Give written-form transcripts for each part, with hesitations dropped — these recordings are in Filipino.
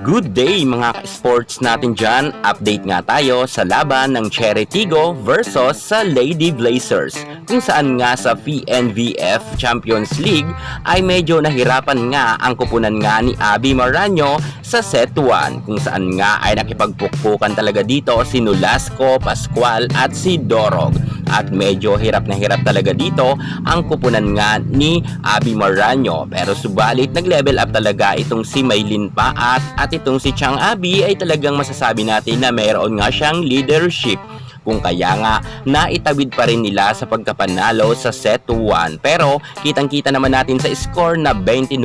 Good day mga ka-sports natin dyan. Update nga tayo sa laban ng Cherry Tigo versus sa Lady Blazers. Kung saan nga sa PNVF Champions League ay medyo nahirapan nga ang kupunan nga ni Abby Maranyo sa set 1. Kung saan nga ay nakipagpukpukan talaga dito si Nolasco, Pascual at si Dorog. At medyo hirap na hirap talaga dito ang kupunan nga ni Abby Maranyo. Pero subalit nag-level up talaga itong si Maylin Paat at itong si Chang Abby ay talagang masasabi natin na mayroon nga siyang leadership. Kung kaya nga naitawid pa rin nila sa pagkapanalo sa set 1. Pero kitang-kita naman natin sa score na 29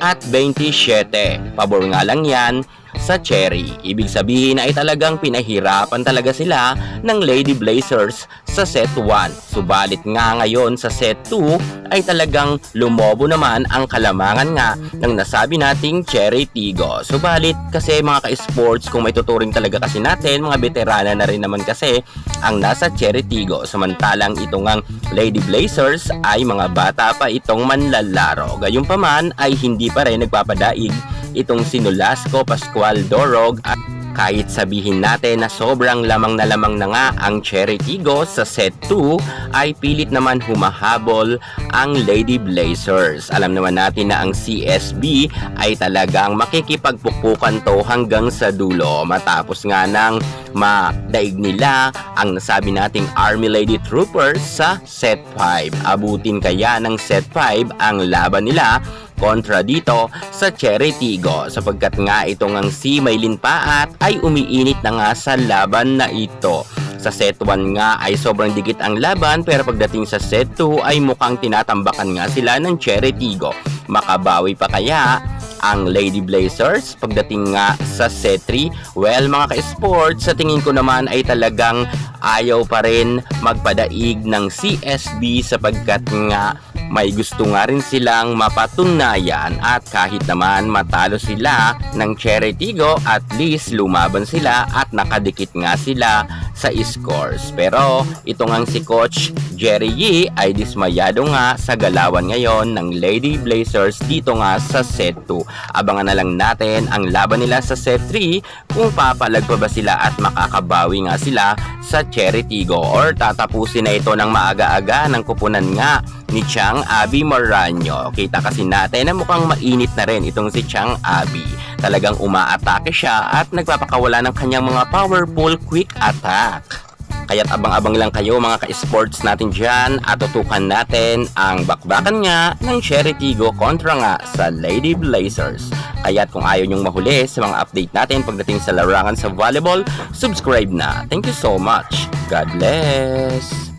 at 27. Pabor nga lang yan sa Cherry. Ibig sabihin ay talagang pinahirapan talaga sila ng Lady Blazers sa set 1. Subalit nga ngayon sa set 2 ay talagang lumobo naman ang kalamangan nga ng nasabi nating Cherry Tigo. Subalit kasi mga ka-sports, kung may tuturing talaga kasi natin, mga veterana na rin naman kasi ang nasa Cherry Tigo. Samantalang itong ang Lady Blazers ay mga bata pa itong manlalaro. Gayunpaman ay hindi pa rin nagpapadaig itong si Nolasco, Pascual, Dorog at kahit sabihin natin na sobrang lamang na nga ang Cherry Tigo sa set 2 ay pilit naman humahabol ang Lady Blazers. Alam naman natin na ang CSB ay talagang makikipagpukpukan to hanggang sa dulo matapos nga nang madaig nila ang nasabi nating Army Lady Troopers sa set 5. Abutin kaya ng set 5 ang laban nila kontra dito sa Cherry Tigo sapagkat nga itong ang si Maylin Paat ay umiinit na nga sa laban na ito. Sa set 1 nga ay sobrang dikit ang laban pero pagdating sa set 2 ay mukhang tinatambakan nga sila ng Cherry Tigo. Makabawi pa kaya ang Lady Blazers pagdating nga sa set 3? Well mga ka-sports, sa tingin ko naman ay talagang ayaw pa rin magpadaig ng CSB sapagkat nga may gusto nga rin silang mapatunayan at kahit naman matalo sila ng Cherry Tigo, at least lumaban sila at nakadikit nga sila sa scores. Pero ito nga si Coach Jerry Yee ay dismayado nga sa galawan ngayon ng Lady Blazers dito nga sa set 2. Abangan na lang natin ang laban nila sa set 3 kung papalag pa ba sila at makakabawi nga sila sa Cherry Tigo or tatapusin na ito ng maaga-aga ng kupunan nga ni Chang Abby Maranyo. Kita kasi natin na mukhang mainit na rin itong si Chang Abby. Talagang umaatake siya at nagpapakawala ng kanyang mga powerful quick attack. Kaya't abang-abang lang kayo mga ka-sports natin dyan at tutukan natin ang bakbakan nga ng Cherry Tigo kontra nga sa Lady Blazers. Kaya't kung ayaw nyong mahuli sa mga update natin pagdating sa larangan sa volleyball, subscribe na. Thank you so much. God bless!